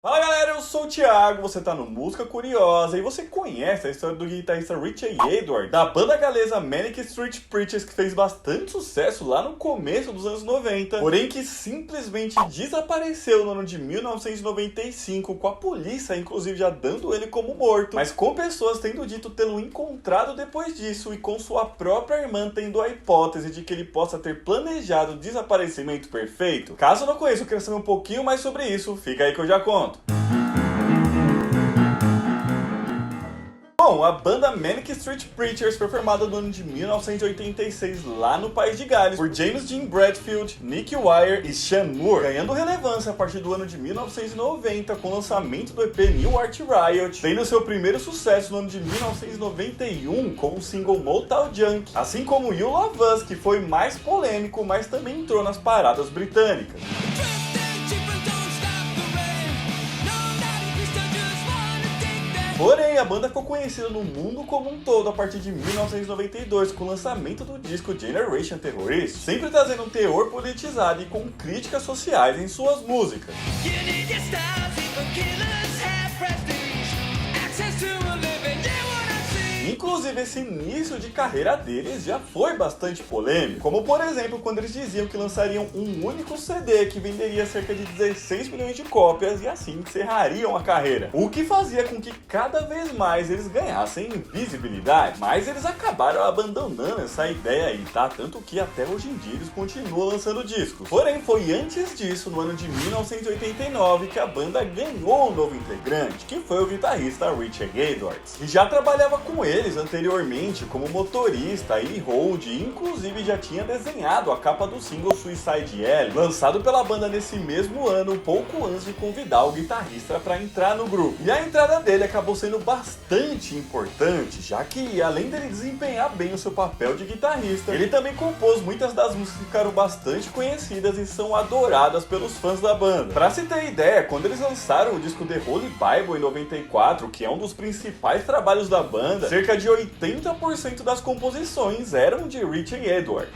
Fala galera, eu sou o Thiago, você tá no Música Curiosa e você conhece a história do guitarrista Richie Edwards, da banda galesa Manic Street Preachers, que fez bastante sucesso lá no começo dos anos 90, porém que simplesmente desapareceu no ano de 1995, com a polícia inclusive já dando ele como morto, mas com pessoas tendo dito tê-lo encontrado depois disso e com sua própria irmã tendo a hipótese de que ele possa ter planejado o desaparecimento perfeito. Caso não conheça, eu quero saber um pouquinho mais sobre isso, fica aí que eu já conto. Bom, a banda Manic Street Preachers foi formada no ano de 1986 lá no País de Gales por James Dean Bradfield, Nick Wire e Sean Moore, ganhando relevância a partir do ano de 1990 com o lançamento do EP New Art Riot, tendo seu primeiro sucesso no ano de 1991 com o single Motown Junk, assim como You Love Us, que foi mais polêmico, mas também entrou nas paradas britânicas. Porém, a banda ficou conhecida no mundo como um todo a partir de 1992, com o lançamento do disco Generation Terrorist, sempre trazendo um teor politizado e com críticas sociais em suas músicas. Inclusive, esse início de carreira deles já foi bastante polêmico, como por exemplo quando eles diziam que lançariam um único CD que venderia cerca de 16 milhões de cópias e assim encerrariam a carreira, o que fazia com que cada vez mais eles ganhassem visibilidade, mas eles acabaram abandonando essa ideia aí, tá? Tanto que até hoje em dia eles continuam lançando discos. Porém, foi antes disso, no ano de 1989, que a banda ganhou um novo integrante, que foi o guitarrista Richie Edwards, que já trabalhava com eles anteriormente como motorista e hold, e inclusive já tinha desenhado a capa do single Suicide Alley, lançado pela banda nesse mesmo ano, pouco antes de convidar o guitarrista para entrar no grupo. E a entrada dele acabou sendo bastante importante, já que além dele desempenhar bem o seu papel de guitarrista, ele também compôs muitas das músicas que ficaram bastante conhecidas e são adoradas pelos fãs da banda. Pra se ter ideia, quando eles lançaram o disco The Holy Bible em 94, que é um dos principais trabalhos da banda, cerca de 80% das composições eram de Richie Edwards.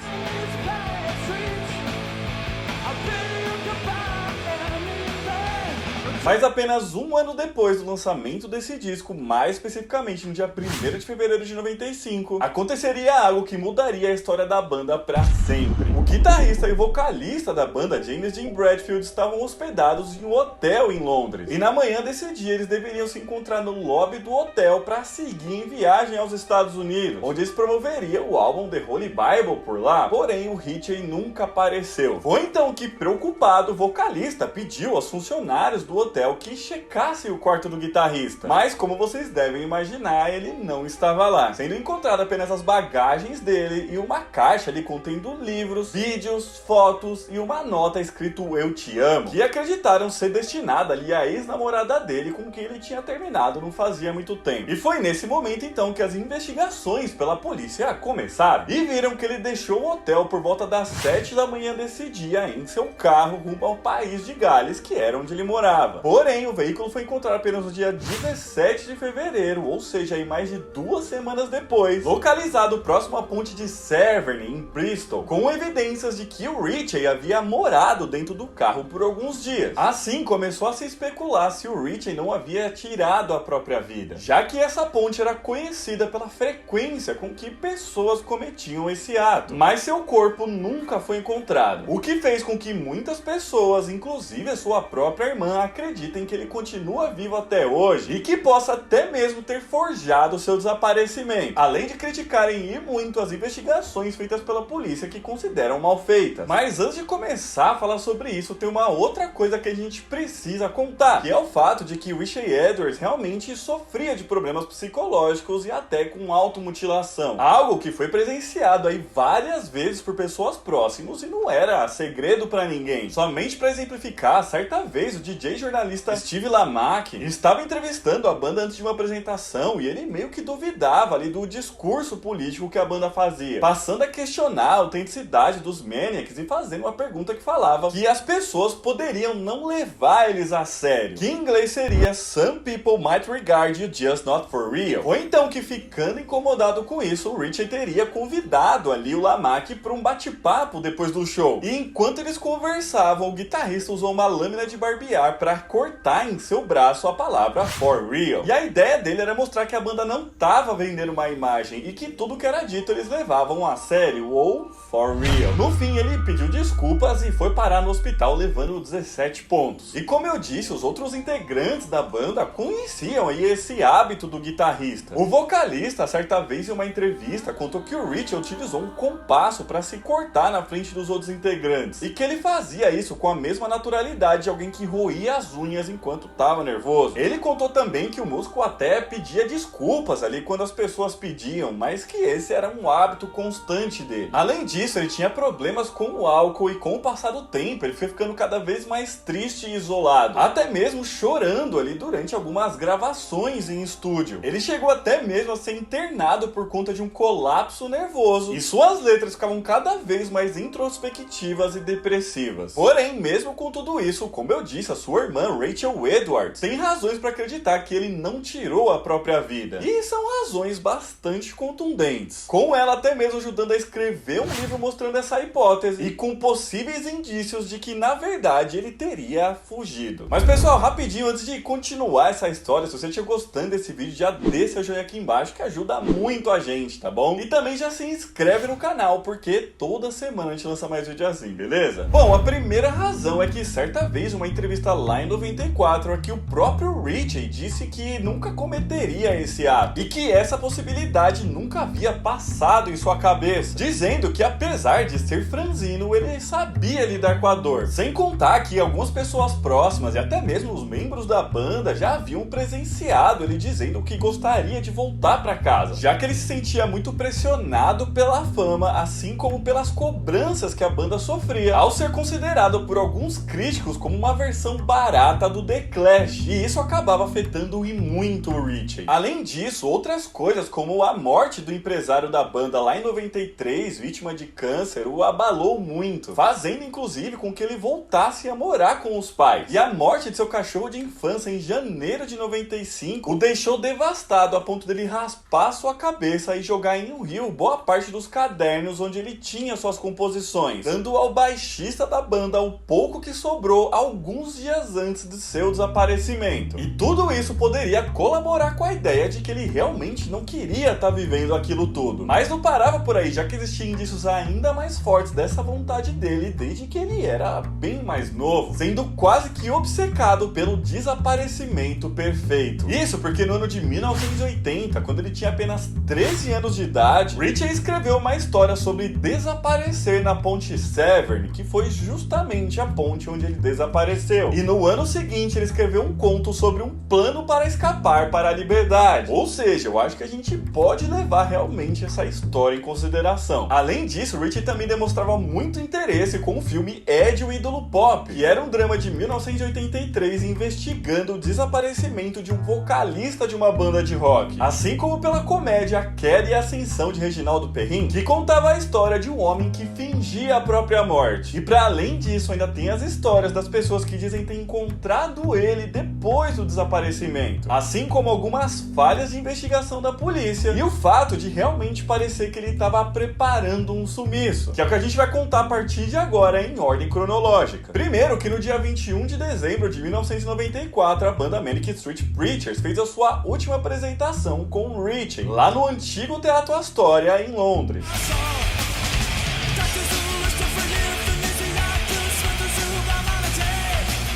Mas apenas um ano depois do lançamento desse disco, mais especificamente no dia 1º de fevereiro de 95, aconteceria algo que mudaria a história da banda para sempre. O guitarrista e vocalista da banda, James Dean Bradfield, estavam hospedados em um hotel em Londres. E na manhã desse dia, eles deveriam se encontrar no lobby do hotel para seguir em viagem aos Estados Unidos, onde eles promoveriam o álbum The Holy Bible por lá. Porém, o Richie nunca apareceu. Foi então que, preocupado, o vocalista pediu aos funcionários do hotel que checasse o quarto do guitarrista. Mas, como vocês devem imaginar, ele não estava lá, sendo encontrado apenas as bagagens dele e uma caixa ali contendo livros, vídeos, fotos e uma nota escrito "Eu te amo", que acreditaram ser destinada ali à ex-namorada dele com quem ele tinha terminado não fazia muito tempo. E foi nesse momento então que as investigações pela polícia começaram e viram que ele deixou o hotel por volta das 7 da manhã desse dia em seu carro rumo ao País de Gales, que era onde ele morava. Porém, o veículo foi encontrado apenas no dia 17 de fevereiro, ou seja, aí mais de 2 semanas depois, localizado próximo à ponte de Severn, em Bristol, com evidências de que o Richie havia morado dentro do carro por alguns dias. Assim, começou a se especular se o Richie não havia tirado a própria vida, já que essa ponte era conhecida pela frequência com que pessoas cometiam esse ato, mas seu corpo nunca foi encontrado, o que fez com que muitas pessoas, inclusive a sua própria irmã, acreditem que ele continua vivo até hoje e que possa até mesmo ter forjado seu desaparecimento, além de criticarem e muito as investigações feitas pela polícia, que consideram mal feitas. Mas antes de começar a falar sobre isso, tem uma outra coisa que a gente precisa contar, que é o fato de que Richie Edwards realmente sofria de problemas psicológicos e até com automutilação, algo que foi presenciado aí várias vezes por pessoas próximas e não era segredo pra ninguém. Somente para exemplificar, certa vez o DJ jornalista Steve Lamacq estava entrevistando a banda antes de uma apresentação e ele meio que duvidava ali do discurso político que a banda fazia, passando a questionar a autenticidade dos Maniacs e fazendo uma pergunta que falava que as pessoas poderiam não levar eles a sério, que em inglês seria "Some people might regard you just not for real". Ou então que, ficando incomodado com isso, o Ritchie teria convidado ali o Lamach para um bate-papo depois do show. E enquanto eles conversavam, o guitarrista usou uma lâmina de barbear para cortar em seu braço a palavra "for real". E a ideia dele era mostrar que a banda não estava vendendo uma imagem e que tudo que era dito eles levavam a sério, ou for real. No fim, ele pediu desculpas e foi parar no hospital levando 17 pontos. E como eu disse, os outros integrantes da banda conheciam aí esse hábito do guitarrista. O vocalista, certa vez em uma entrevista, contou que o Ritchie utilizou um compasso para se cortar na frente dos outros integrantes e que ele fazia isso com a mesma naturalidade de alguém que roía as unhas enquanto estava nervoso. Ele contou também que o músico até pedia desculpas ali quando as pessoas pediam, mas que esse era um hábito constante dele. Além disso, ele tinha problemas com o álcool e com o passar do tempo ele foi ficando cada vez mais triste e isolado, até mesmo chorando ali durante algumas gravações em estúdio. Ele chegou até mesmo a ser internado por conta de um colapso nervoso e suas letras ficavam cada vez mais introspectivas e depressivas. Porém, mesmo com tudo isso, como eu disse, a sua irmã Rachel Edwards tem razões para acreditar que ele não tirou a própria vida. E são razões bastante contundentes, com ela até mesmo ajudando a escrever um livro mostrando essa hipótese e com possíveis indícios de que na verdade ele teria fugido. Mas pessoal, rapidinho, antes de continuar essa história, se você estiver gostando desse vídeo, já deixa o joinha aqui embaixo que ajuda muito a gente, tá bom? E também já se inscreve no canal, porque toda semana a gente lança mais vídeo assim, beleza? Bom, a primeira razão é que certa vez, uma entrevista lá em 94, aqui o próprio Ritchie disse que nunca cometeria esse ato e que essa possibilidade nunca havia passado em sua cabeça, dizendo que apesar de ser franzino, ele sabia lidar com a dor. Sem contar que algumas pessoas próximas e até mesmo os membros da banda já haviam presenciado ele dizendo que gostaria de voltar para casa, já que ele se sentia muito pressionado pela fama, assim como pelas cobranças que a banda sofria, ao ser considerado por alguns críticos como uma versão barata do The Clash, e isso acabava afetando e muito o Ritchie. Além disso, outras coisas como a morte do empresário da banda lá em 93, vítima de câncer, o abalou muito, fazendo inclusive com que ele voltasse a morar com os pais. E a morte de seu cachorro de infância em janeiro de 95 o deixou devastado a ponto dele raspar sua cabeça e jogar em um rio boa parte dos cadernos onde ele tinha suas composições, dando ao baixista da banda o pouco que sobrou alguns dias antes de seu desaparecimento. E tudo isso poderia colaborar com a ideia de que ele realmente não queria estar vivendo aquilo tudo. Mas não parava por aí, já que existiam indícios ainda mais fortes dessa vontade dele desde que ele era bem mais novo, sendo quase que obcecado pelo desaparecimento perfeito. Isso porque no ano de 1980, quando ele tinha apenas 13 anos de idade, Ritchie escreveu uma história sobre desaparecer na ponte Severn, que foi justamente a ponte onde ele desapareceu. E no ano seguinte ele escreveu um conto sobre um plano para escapar para a liberdade. Ou seja, eu acho que a gente pode levar realmente essa história em consideração. Além disso, Ritchie também demonstrava muito interesse com o filme Ed, o ídolo pop, que era um drama de 1983 investigando o desaparecimento de um vocalista de uma banda de rock, assim como pela comédia A Queda e a Ascensão de Reginaldo Perrin, que contava a história de um homem que fingia a própria morte. E para além disso, ainda tem as histórias das pessoas que dizem ter encontrado ele depois do desaparecimento, assim como algumas falhas de investigação da polícia e o fato de realmente parecer que ele estava preparando um sumiço, que é o que a gente vai contar a partir de agora em ordem cronológica. Primeiro, que no dia 21 de dezembro de 1994, a banda Manic Street Preachers fez a sua última apresentação com Ritchie, lá no antigo Teatro Astoria, em Londres.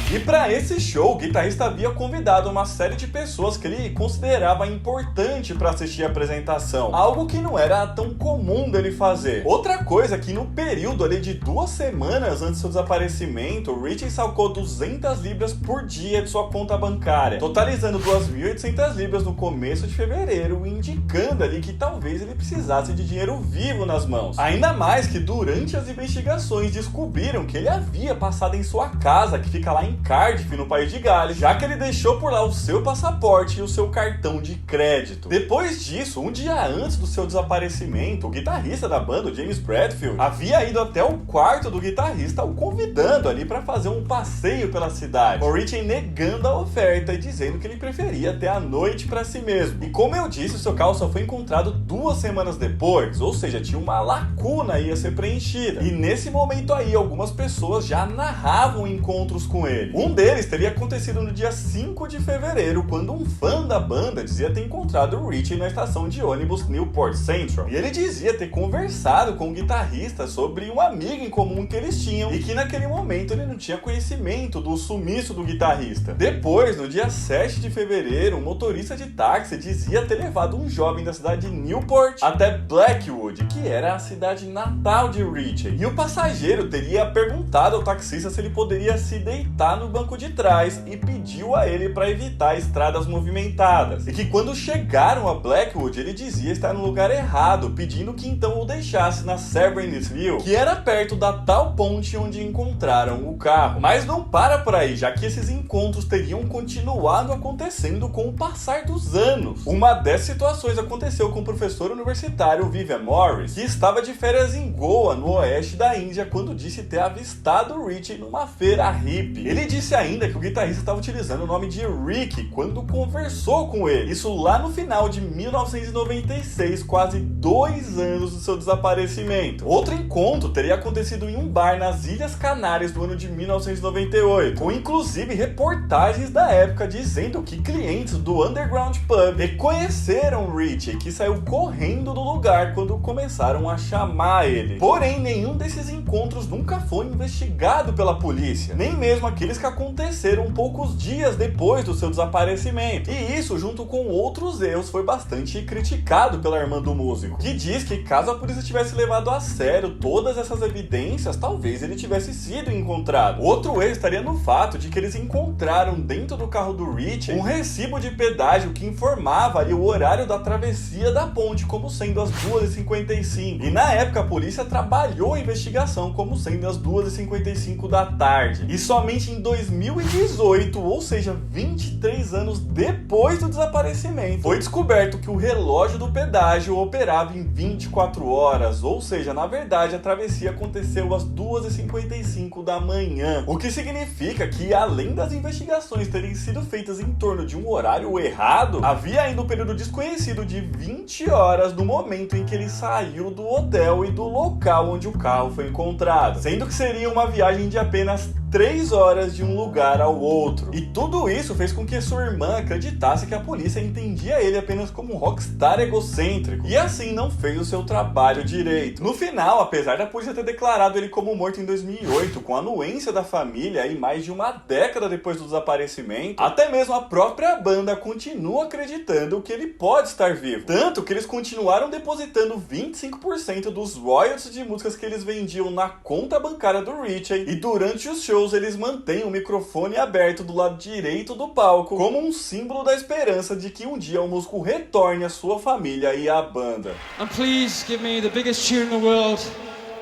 E para esse show, o guitarrista havia convidado uma série de pessoas que ele considerava importante para assistir a apresentação, algo que não era tão comum dele fazer. Outra coisa é que no período ali de 2 semanas antes do seu desaparecimento, o Ritchie sacou 200 libras por dia de sua conta bancária, totalizando 2.800 libras no começo de fevereiro, indicando ali que talvez ele precisasse de dinheiro vivo nas mãos. Ainda mais que durante as investigações descobriram que ele havia passado em sua casa, que fica lá em Cardiff, no país de Gales, já que ele deixou por lá o seu passaporte e o seu cartão de crédito. Depois disso, um dia antes do seu desaparecimento, o guitarrista da banda, o James Bradfield, havia ido até o quarto do guitarrista, o convidando ali para fazer um passeio pela cidade, com Ritchie negando a oferta e dizendo que ele preferia ter a noite para si mesmo. E como eu disse, o seu carro só foi encontrado 2 semanas depois, ou seja, tinha uma lacuna aí a ser preenchida. E nesse momento aí, algumas pessoas já narravam encontros com ele. Um deles teria acontecido no dia 5 de fevereiro, quando um fã da banda dizia ter encontrado o Ritchie na estação de ônibus Newport Central. E ele dizia ter conversado com o guitarrista sobre um amigo em comum que eles tinham e que naquele momento ele não tinha conhecimento do sumiço do guitarrista. Depois, no dia 7 de fevereiro, um motorista de táxi dizia ter levado um jovem da cidade de Newport até Blackwood, que era a cidade natal de Ritchie. E o passageiro teria perguntado ao taxista se ele poderia se deitar no banco de trás e pediu a ele para evitar estradas movimentadas. E que quando chegaram a Blackwood, ele dizia estar no lugar errado, pedindo que então o deixasse na Severnsville, que era perto da tal ponte onde encontraram o carro. Mas não para por aí, já que esses encontros teriam continuado acontecendo com o passar dos anos. Uma dessas situações aconteceu com o professor universitário Vivian Morris, que estava de férias em Goa, no oeste da Índia, quando disse ter avistado Ritchie numa feira hippie. Ele disse ainda que o guitarrista estava utilizando o nome de Rick quando conversou com ele. Isso lá no final de 1996, quase 2 anos do seu desaparecimento. Outro encontro teria acontecido em um bar nas Ilhas Canárias do ano de 1998, com inclusive reportagens da época dizendo que clientes do Underground Pub reconheceram Ritchie, que saiu correndo do lugar quando começaram a chamar ele. Porém, nenhum desses encontros nunca foi investigado pela polícia, nem mesmo aqueles que aconteceram poucos dias depois do seu desaparecimento. E isso, junto com outros erros, foi bastante criticado pela irmã do músico, que diz que caso a polícia tivesse levado a sério todas essas evidências, talvez ele tivesse sido encontrado. Outro erro estaria no fato de que eles encontraram dentro do carro do Ritchie um recibo de pedágio que informava ali o horário da travessia da ponte como sendo as 2h55. E na época a polícia trabalhou a investigação como sendo as 2h55 da tarde. E somente em 2018, ou seja, 23 anos depois do desaparecimento, foi descoberto que o relógio do pedágio operava em 24 horas, ou seja, na verdade a travessia aconteceu às 2h55 da manhã. O que significa que, além das investigações terem sido feitas em torno de um horário errado, havia ainda um período desconhecido de 20 horas no momento em que ele saiu do hotel e do local onde o carro foi encontrado, sendo que seria uma viagem de apenas 3 horas de um lugar ao outro. E tudo isso fez com que sua irmã acreditasse que a polícia entendia ele apenas como um rockstar egocêntrico, e assim não fez o seu trabalho direito. No final, apesar da polícia ter declarado ele como morto em 2008, com a anuência da família e mais de uma década depois do desaparecimento, até mesmo a própria banda continua acreditando que ele pode estar vivo. Tanto que eles continuaram depositando 25% dos royalties de músicas que eles vendiam na conta bancária do Ritchie, e durante os shows eles mantêm o microfone aberto do lado direito do palco como um símbolo da esperança de que um dia o músico retorne à sua família e à banda. And please give me the biggest cheer in the world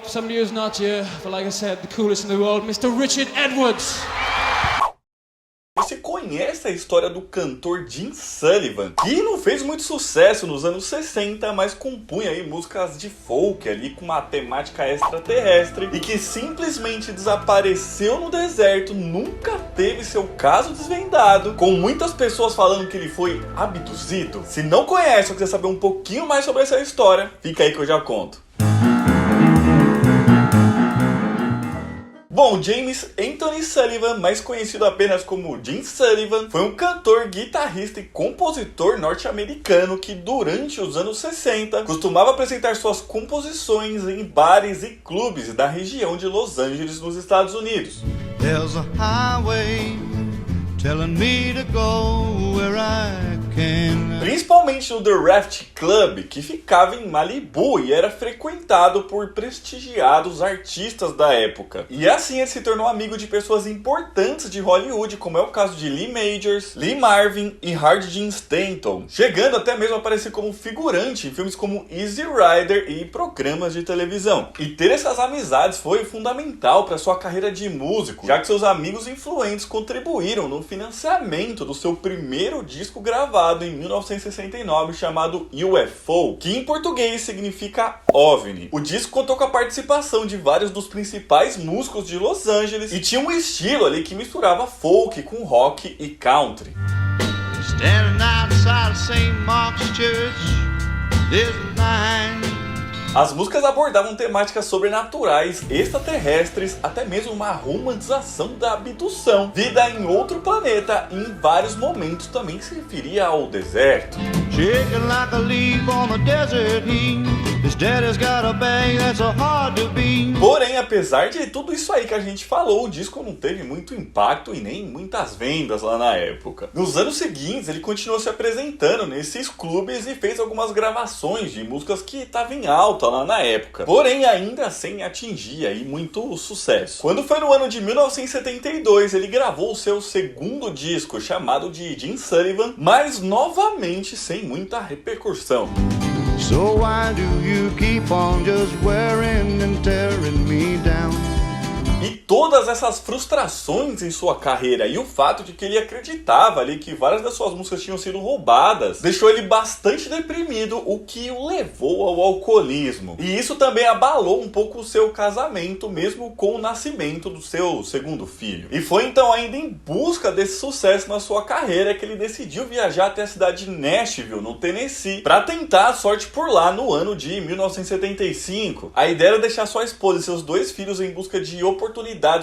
for somebody who's not you, but like I said, the coolest in the world, Mr. Richard Edwards. Você conhece a história do cantor Gene Sullivan, que não fez muito sucesso nos anos 60, mas compunha aí músicas de folk ali com uma temática extraterrestre e que simplesmente desapareceu no deserto, nunca teve seu caso desvendado, com muitas pessoas falando que ele foi abduzido? Se não conhece ou quiser saber um pouquinho mais sobre essa história, fica aí que eu já conto. Bom, James Anthony Sullivan, mais conhecido apenas como Gene Sullivan, foi um cantor, guitarrista e compositor norte-americano que durante os anos 60 costumava apresentar suas composições em bares e clubes da região de Los Angeles, nos Estados Unidos. There's a highway telling me to go where I can. Principalmente principalmente no The Raft Club, que ficava em Malibu e era frequentado por prestigiados artistas da época. E assim ele se tornou amigo de pessoas importantes de Hollywood, como é o caso de Lee Majors, Lee Marvin e Harry Dean Stanton, chegando até mesmo a aparecer como figurante em filmes como Easy Rider e programas de televisão. E ter essas amizades foi fundamental para sua carreira de músico, já que seus amigos influentes contribuíram no financiamento do seu primeiro disco gravado em 1969 chamado UFO, que em português significa OVNI. O disco contou com a participação de vários dos principais músicos de Los Angeles e tinha um estilo ali que misturava folk com rock e country. As músicas abordavam temáticas sobrenaturais, extraterrestres, até mesmo uma romantização da abdução, vida em outro planeta e em vários momentos também se referia ao deserto. Porém, apesar de tudo isso aí que a gente falou, o disco não teve muito impacto e nem muitas vendas lá na época. Nos anos seguintes, ele continuou se apresentando nesses clubes e fez algumas gravações de músicas que estavam em alta lá na época, porém ainda sem atingir aí muito sucesso. Quando foi no ano de 1972, ele gravou o seu segundo disco, chamado de Jim Sullivan, mas novamente sem muita repercussão. So why do you keep on just wearing and tearing me down? E todas essas frustrações em sua carreira e o fato de que ele acreditava ali que várias das suas músicas tinham sido roubadas deixou ele bastante deprimido, o que o levou ao alcoolismo. E isso também abalou um pouco o seu casamento, mesmo com o nascimento do seu segundo filho. E foi então ainda em busca desse sucesso na sua carreira que ele decidiu viajar até a cidade de Nashville, no Tennessee, para tentar a sorte por lá no ano de 1975. A ideia era deixar sua esposa e seus 2 filhos em busca de oportunidades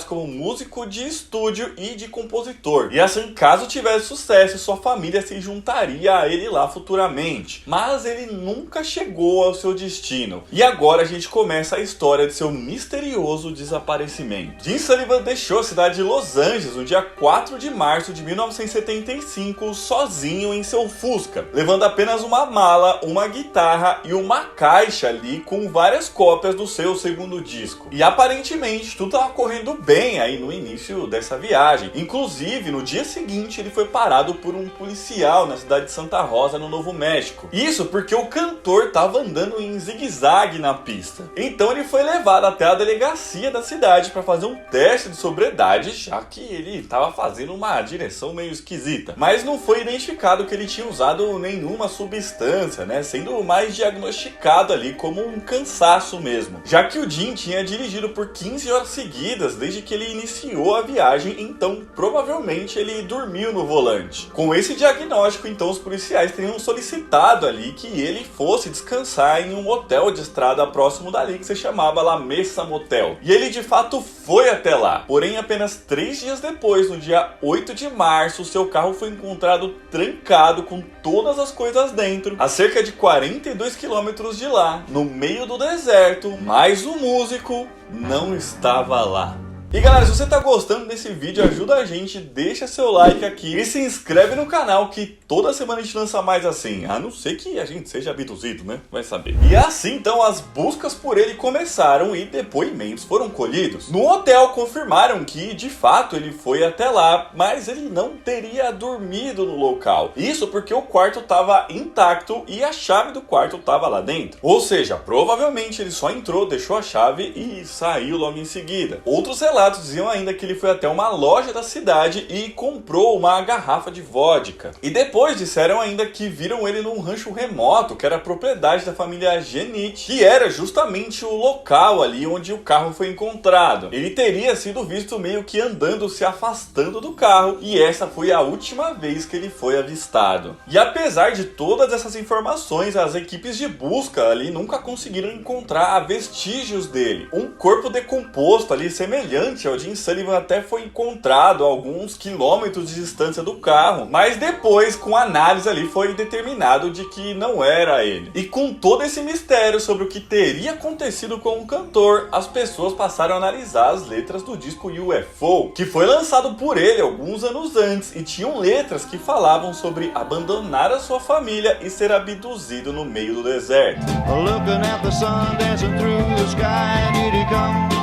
como músico de estúdio e de compositor. E assim, caso tivesse sucesso, sua família se juntaria a ele lá futuramente. Mas ele nunca chegou ao seu destino. E agora a gente começa a história de seu misterioso desaparecimento. Jim Sullivan deixou a cidade de Los Angeles no dia 4 de março de 1975 sozinho em seu Fusca, levando apenas uma mala, uma guitarra e uma caixa ali com várias cópias do seu segundo disco. E aparentemente tudo estava correndo bem aí no início dessa viagem. Inclusive, no dia seguinte, ele foi parado por um policial na cidade de Santa Rosa, no Novo México. Isso porque o cantor estava andando em zigue-zague na pista. Então ele foi levado até a delegacia da cidade para fazer um teste de sobriedade, já que ele estava fazendo uma direção meio esquisita. Mas não foi identificado que ele tinha usado nenhuma substância, né? Sendo mais diagnosticado ali como um cansaço mesmo. Já que o Jim tinha dirigido por 15 horas seguidas desde que ele iniciou a viagem, então provavelmente ele dormiu no volante. Com esse diagnóstico, então os policiais teriam solicitado ali que ele fosse descansar em um hotel de estrada próximo dali que se chamava La Mesa Motel. E ele de fato foi até lá. Porém, apenas 3 dias depois, no dia 8 de março, seu carro foi encontrado trancado com todas as coisas dentro, a cerca de 42 quilômetros de lá, no meio do deserto, mas o músico não estava lá. E galera, se você tá gostando desse vídeo, ajuda a gente, deixa seu like aqui e se inscreve no canal que toda semana a gente lança mais assim, a não ser que a gente seja abduzido, né? Vai saber. E assim então as buscas por ele começaram e depoimentos foram colhidos. No hotel confirmaram que de fato ele foi até lá, mas ele não teria dormido no local. Isso porque o quarto estava intacto e a chave do quarto estava lá dentro. Ou seja, provavelmente ele só entrou, deixou a chave e saiu logo em seguida. Outros relatos diziam ainda que ele foi até uma loja da cidade e comprou uma garrafa de vodka. E depois disseram ainda que viram ele num rancho remoto, que era propriedade da família Genit, que era justamente o local ali onde o carro foi encontrado. Ele teria sido visto meio que andando, se afastando do carro, e essa foi a última vez que ele foi avistado. E apesar de todas essas informações, as equipes de busca ali nunca conseguiram encontrar vestígios dele. Um corpo decomposto ali, semelhante instante, o Jim Sullivan até foi encontrado a alguns quilômetros de distância do carro, mas depois, com análise ali, foi determinado de que não era ele. E com todo esse mistério sobre o que teria acontecido com o cantor, as pessoas passaram a analisar as letras do disco UFO, que foi lançado por ele alguns anos antes e tinham letras que falavam sobre abandonar a sua família e ser abduzido no meio do deserto. Looking at the sun dancing through the sky, and here he comes,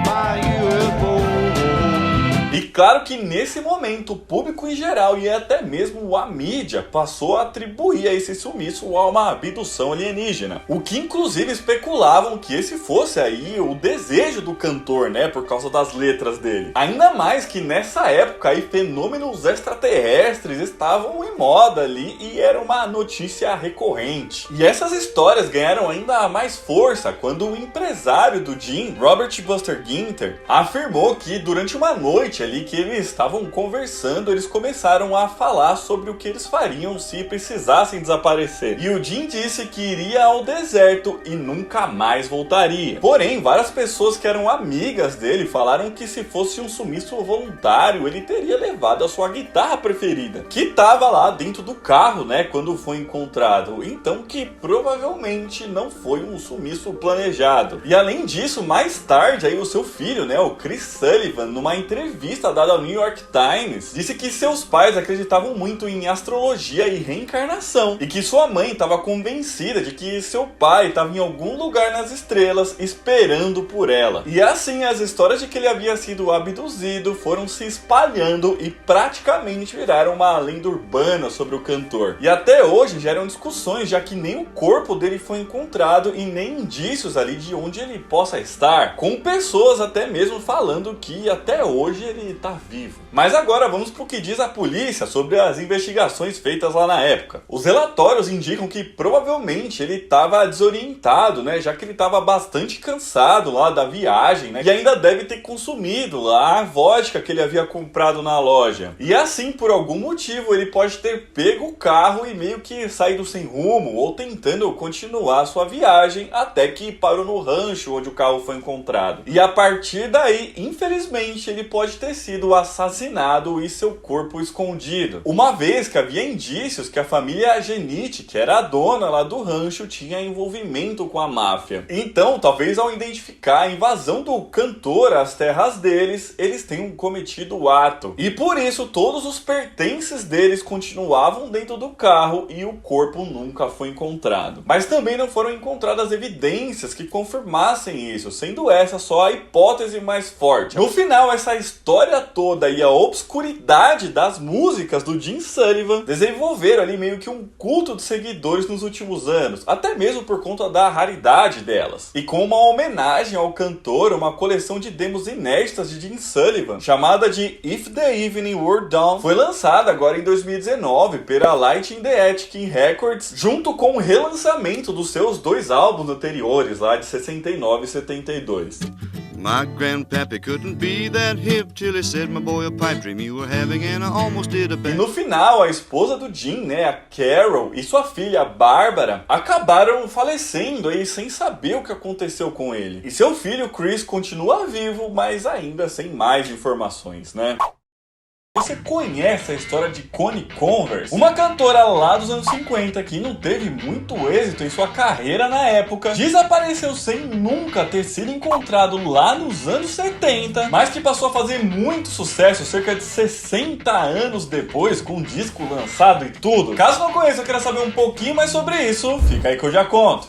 my UFO. E claro que nesse momento o público em geral e até mesmo a mídia passou a atribuir a esse sumiço a uma abdução alienígena, o que inclusive especulavam que esse fosse aí o desejo do cantor, né, por causa das letras dele. Ainda mais que nessa época aí fenômenos extraterrestres estavam em moda ali e era uma notícia recorrente. E essas histórias ganharam ainda mais força quando o empresário do Jim, Robert Buster Ginter, afirmou que durante uma noite ali que eles estavam conversando, eles começaram a falar sobre o que eles fariam se precisassem desaparecer. E o Jim disse que iria ao deserto e nunca mais voltaria. Porém, várias pessoas que eram amigas dele falaram que se fosse um sumiço voluntário, ele teria levado a sua guitarra preferida, que estava lá dentro do carro, né, quando foi encontrado. Então que provavelmente não foi um sumiço planejado. E além disso, mais tarde aí o seu filho, né, o Chris Sullivan, numa entrevista dada ao New York Times, disse que seus pais acreditavam muito em astrologia e reencarnação, e que sua mãe estava convencida de que seu pai estava em algum lugar nas estrelas esperando por ela. E assim as histórias de que ele havia sido abduzido foram se espalhando e praticamente viraram uma lenda urbana sobre o cantor. E até hoje geram discussões, já que nem o corpo dele foi encontrado e nem indícios ali de onde ele possa estar, com pessoas até mesmo falando que até hoje ele tá vivo. Mas agora vamos pro que diz a polícia sobre as investigações feitas lá na época. Os relatórios indicam que provavelmente ele estava desorientado, né, já que ele estava bastante cansado lá da viagem, né, e ainda deve ter consumido lá a vodka que ele havia comprado na loja. E assim, por algum motivo, ele pode ter pego o carro e meio que saído sem rumo ou tentando continuar sua viagem até que parou no rancho onde o carro foi encontrado. E a partir daí, infelizmente, ele pode ter sido assassinado e seu corpo escondido, uma vez que havia indícios que a família Genite, que era a dona lá do rancho, tinha envolvimento com a máfia. Então, talvez ao identificar a invasão do cantor às terras deles, eles tenham cometido o ato. E por isso, todos os pertences deles continuavam dentro do carro e o corpo nunca foi encontrado. Mas também não foram encontradas evidências que confirmassem isso, sendo essa só a hipótese mais forte. No final, essa história toda e a obscuridade das músicas do Jim Sullivan desenvolveram ali meio que um culto de seguidores nos últimos anos, até mesmo por conta da raridade delas. E com uma homenagem ao cantor, uma coleção de demos inéditas de Jim Sullivan, chamada de If the Evening Were Done, foi lançada agora em 2019 pela Light in the Attic Records, junto com o relançamento dos seus dois álbuns anteriores, lá de 69 e 72. My grandpappy couldn't be that hip till he said, my boy, a pipe dream you were having and I almost did a E no final, a esposa do Jim, né, a Carol, e sua filha, a Bárbara, acabaram falecendo aí sem saber o que aconteceu com ele. E seu filho, Chris, continua vivo, mas ainda sem mais informações, né? Você conhece a história de Connie Converse? Uma cantora lá dos anos 50 que não teve muito êxito em sua carreira na época, desapareceu sem nunca ter sido encontrado lá nos anos 70, mas que passou a fazer muito sucesso cerca de 60 anos depois, com um disco lançado e tudo. Caso não conheça ou queira saber um pouquinho mais sobre isso, fica aí que eu já conto.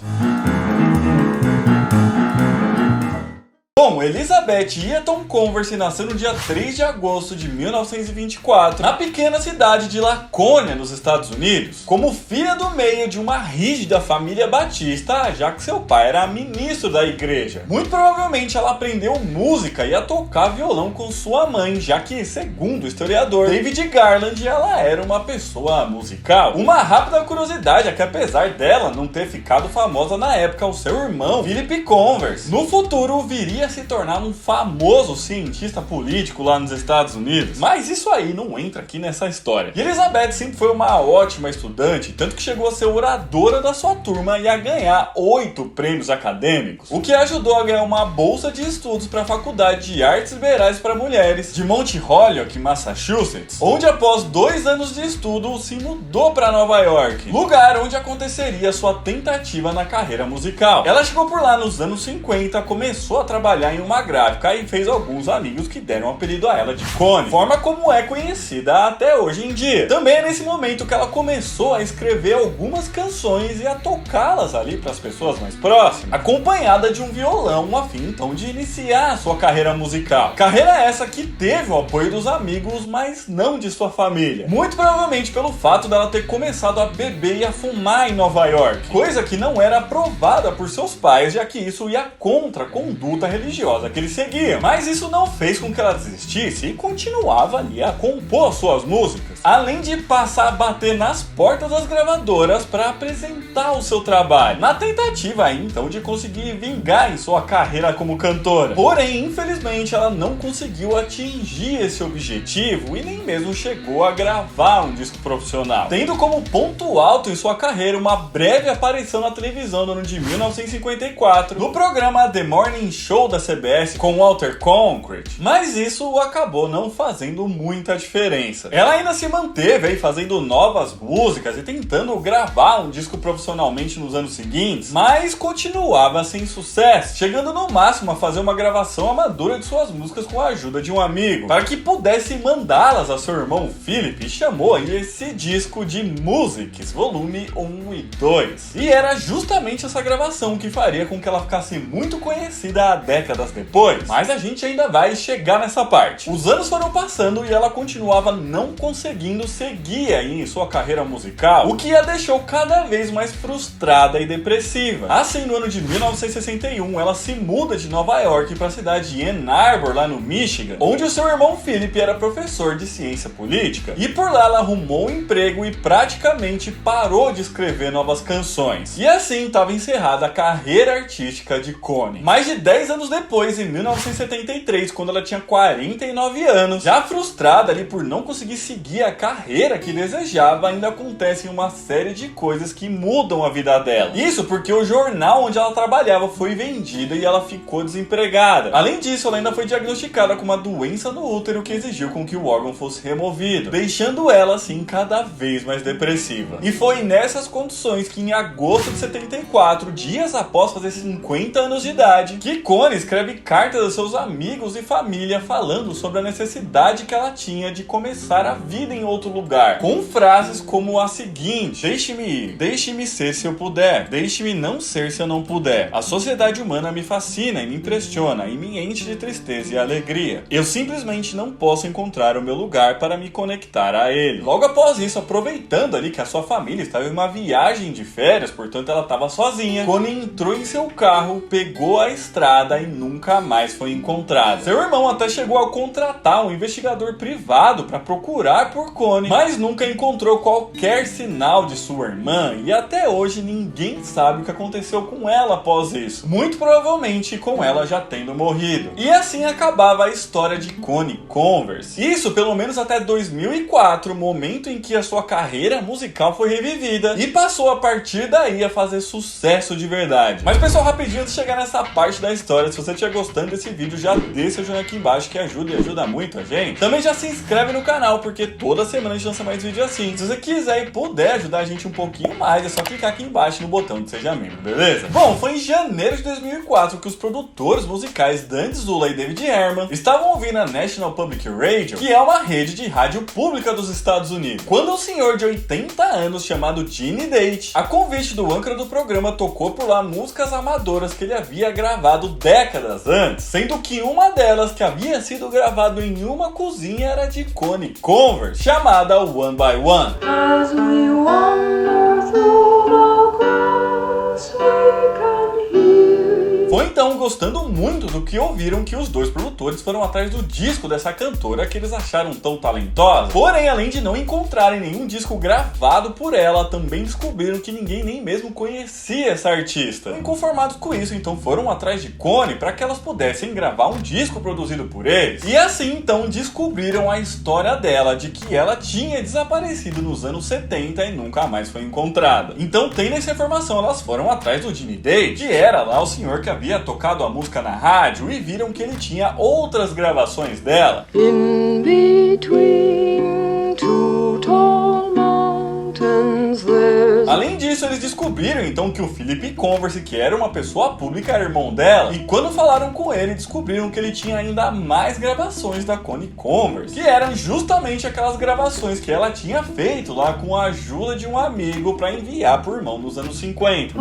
Bom, Elizabeth Eaton Converse nasceu no dia 3 de agosto de 1924, na pequena cidade de Laconia, nos Estados Unidos, como filha do meio de uma rígida família batista, já que seu pai era ministro da igreja. Muito provavelmente ela aprendeu música e a tocar violão com sua mãe, já que, segundo o historiador David Garland, ela era uma pessoa musical. Uma rápida curiosidade é que, apesar dela não ter ficado famosa na época, o seu irmão, Philip Converse, no futuro viria se tornar um famoso cientista político lá nos Estados Unidos. Mas isso aí não entra aqui nessa história. E Elizabeth sempre foi uma ótima estudante, tanto que chegou a ser oradora da sua turma e a ganhar 8 prêmios acadêmicos, o que ajudou a ganhar uma bolsa de estudos para a Faculdade de Artes Liberais para Mulheres de Mount Holyoke, Massachusetts, onde após 2 anos de estudo se mudou para Nova York, lugar onde aconteceria sua tentativa na carreira musical. Ela chegou por lá nos anos 50, começou a trabalhar em uma gráfica e fez alguns amigos que deram o apelido a ela de Connie, forma como é conhecida até hoje em dia. Também é nesse momento que ela começou a escrever algumas canções e a tocá-las ali para as pessoas mais próximas, acompanhada de um violão, a fim então de iniciar a sua carreira musical. Carreira essa que teve o apoio dos amigos, mas não de sua família. Muito provavelmente pelo fato dela ter começado a beber e a fumar em Nova York, coisa que não era aprovada por seus pais, já que isso ia contra a conduta religiosa que eles seguiam. Mas isso não fez com que ela desistisse e continuava ali a compor suas músicas, além de passar a bater nas portas das gravadoras para apresentar o seu trabalho, na tentativa aí então de conseguir vingar em sua carreira como cantora. Porém, infelizmente, ela não conseguiu atingir esse objetivo e nem mesmo chegou a gravar um disco profissional, tendo como ponto alto em sua carreira uma breve aparição na televisão no ano de 1954 no programa The Morning Show da CBS com Walter Cronkite, mas isso acabou não fazendo muita diferença. Ela ainda se manteve aí fazendo novas músicas e tentando gravar um disco profissionalmente nos anos seguintes, mas continuava sem sucesso, chegando no máximo a fazer uma gravação amadora de suas músicas com a ajuda de um amigo, para que pudesse mandá-las a seu irmão Philip, e chamou aí esse disco de Musics, volume 1 e 2. E era justamente essa gravação que faria com que ela ficasse muito conhecida há décadas depois, mas a gente ainda vai chegar nessa parte. Os anos foram passando e ela continuava não conseguindo seguir aí em sua carreira musical, o que a deixou cada vez mais frustrada e depressiva. Assim, no ano de 1961, ela se muda de Nova York para a cidade de Ann Arbor, lá no Michigan, onde o seu irmão Philip era professor de ciência política, e por lá ela arrumou um emprego e praticamente parou de escrever novas canções. E assim estava encerrada a carreira artística de Connie. Mais de 10 anos depois, em 1973, quando ela tinha 49 anos, já frustrada ali por não conseguir seguir a carreira que desejava, ainda acontecem uma série de coisas que mudam a vida dela. Isso porque o jornal onde ela trabalhava foi vendido e ela ficou desempregada. Além disso, ela ainda foi diagnosticada com uma doença no útero que exigiu com que o órgão fosse removido, deixando ela assim cada vez mais depressiva. E foi nessas condições que em agosto de 74, dias após fazer 50 anos de idade, que Connie escreve cartas aos seus amigos e família falando sobre a necessidade que ela tinha de começar a vida em outro lugar, com frases como a seguinte: deixe-me ir, deixe-me ser se eu puder, deixe-me não ser se eu não puder. A sociedade humana me fascina e me impressiona e me enche de tristeza e alegria. Eu simplesmente não posso encontrar o meu lugar para me conectar a ele. Logo após isso, aproveitando ali que a sua família estava em uma viagem de férias, portanto ela estava sozinha, Connie entrou em seu carro, pegou a estrada e nunca mais foi encontrada. Seu irmão até chegou a contratar um investigador privado para procurar por Connie, mas nunca encontrou qualquer sinal de sua irmã e até hoje ninguém sabe o que aconteceu com ela após isso. Muito provavelmente com ela já tendo morrido. E assim acabava a história de Connie Converse. Isso pelo menos até 2004, momento em que a sua carreira musical foi revivida e passou a partir daí a fazer sucesso de verdade. Mas pessoal, rapidinho antes de chegar nessa parte da história, se você estiver gostando desse vídeo, já deixa o joinha aqui embaixo que ajuda e ajuda muito a gente. Também já se inscreve no canal, porque toda semana a gente lança mais vídeo assim. Se você quiser e puder ajudar a gente um pouquinho mais, é só clicar aqui embaixo no botão de seja membro, beleza? Bom, foi em janeiro de 2004 que os produtores musicais Dan Zula e David Herman estavam ouvindo a National Public Radio, que é uma rede de rádio pública dos Estados Unidos, quando um senhor de 80 anos chamado Gene Date, a convite do âncora do programa, tocou por lá músicas amadoras que ele havia gravado décadas antes, sendo que uma delas que havia sido gravado em uma cozinha era de Connie Converse, chamada One by One. As we wander through the grass, we can hear. Foi então gostando muito do que ouviram que os dois produtores foram atrás do disco dessa cantora que eles acharam tão talentosa. Porém, além de não encontrarem nenhum disco gravado por ela, também descobriram que ninguém nem mesmo conhecia essa artista. Inconformados com isso, então foram atrás de Connie para que elas pudessem gravar um disco produzido por eles. E assim, então, descobriram a história dela, de que ela tinha desaparecido nos anos 70 e nunca mais foi encontrada. Então, tendo essa informação, elas foram atrás do Jimmy Day, que era lá o senhor que havia tocado a música na rádio, e viram que ele tinha outras gravações dela. In between two tall mountains there's... Além disso, eles descobriram então que o Philip Converse, que era uma pessoa pública, era irmão dela, e quando falaram com ele, descobriram que ele tinha ainda mais gravações da Connie Converse, que eram justamente aquelas gravações que ela tinha feito lá com a ajuda de um amigo para enviar por mão nos anos 50.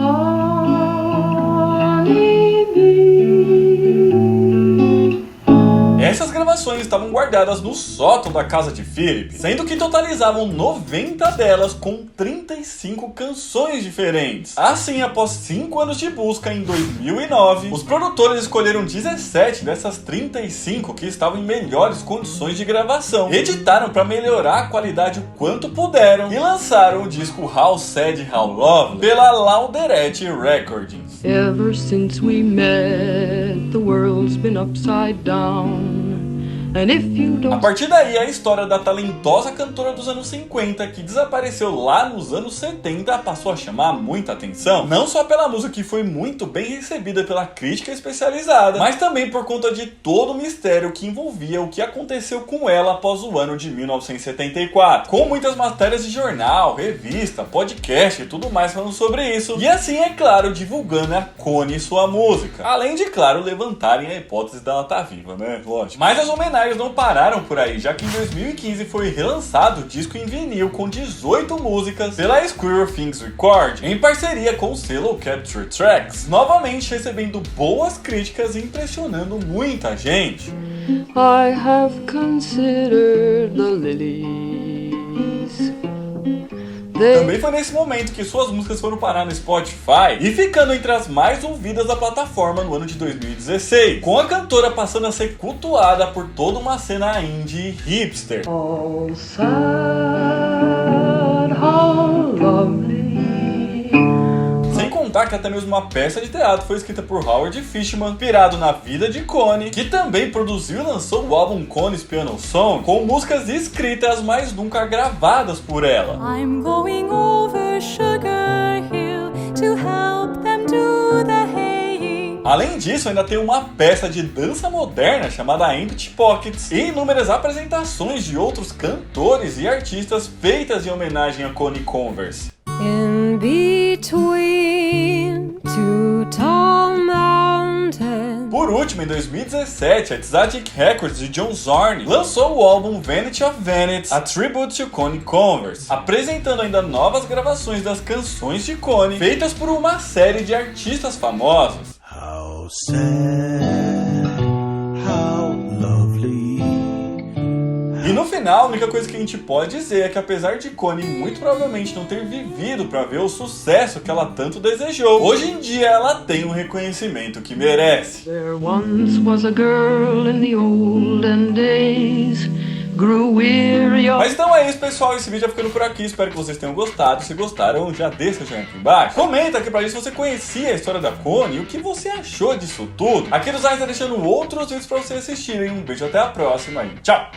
Essas gravações estavam guardadas no sótão da casa de Philip, sendo que totalizavam 90 delas com 35 canções diferentes. Assim, após 5 anos de busca, em 2009, os produtores escolheram 17 dessas 35 que estavam em melhores condições de gravação, editaram para melhorar a qualidade o quanto puderam e lançaram o disco How Sad, How Lovely pela Lauderdale Recordings. Ever since we met, the world's been upside down. And if you A don't... partir daí, a história da talentosa cantora dos anos 50, que desapareceu lá nos anos 70, passou a chamar muita atenção, não só pela música que foi muito bem recebida pela crítica especializada, mas também por conta de todo o mistério que envolvia o que aconteceu com ela após o ano de 1974, com muitas matérias de jornal, revista, podcast e tudo mais falando sobre isso, e assim, é claro, divulgando a Connie e sua música, além de, claro, levantarem a hipótese dela estar viva, né? Lógico. Mas as homenagens não pararam por aí, já que em 2015 foi relançado o disco em vinil com 18 músicas pela Squirrel Things Record, em parceria com o selo Capture Tracks, novamente recebendo boas críticas e impressionando muita gente. I have considered the lilies. Também foi nesse momento que suas músicas foram parar no Spotify e ficando entre as mais ouvidas da plataforma no ano de 2016, com a cantora passando a ser cultuada por toda uma cena indie hipster. All sad, how lovely. Sem contar que até mesmo uma peça de teatro foi escrita por Howard Fishman, inspirado na vida de Connie, que também produziu e lançou o álbum Connie's Piano Song, com músicas escritas, mas nunca gravadas por ela. I'm going over Sugar Hill to help them do the haying. Além disso, ainda tem uma peça de dança moderna chamada Empty Pockets e inúmeras apresentações de outros cantores e artistas feitas em homenagem a Connie Converse. In between two tall mountains. Por último, em 2017, a Tzadik Records de John Zorn lançou o álbum Vanity of Vanities, a tribute to Connie Converse, apresentando ainda novas gravações das canções de Connie, feitas por uma série de artistas famosos. How sad, how lovely. E no final, a única coisa que a gente pode dizer é que apesar de Connie muito provavelmente não ter vivido para ver o sucesso que ela tanto desejou, hoje em dia ela tem o reconhecimento que merece. There once was a girl in the olden days, grew weary of... Mas então é isso, pessoal, esse vídeo vai ficando por aqui, espero que vocês tenham gostado. Se gostaram, já deixa o joinha aqui embaixo, comenta aqui pra gente se você conhecia a história da Connie e o que você achou disso tudo. Aqui no Zayne tá deixando outros vídeos pra vocês assistirem. Um beijo, até a próxima e tchau!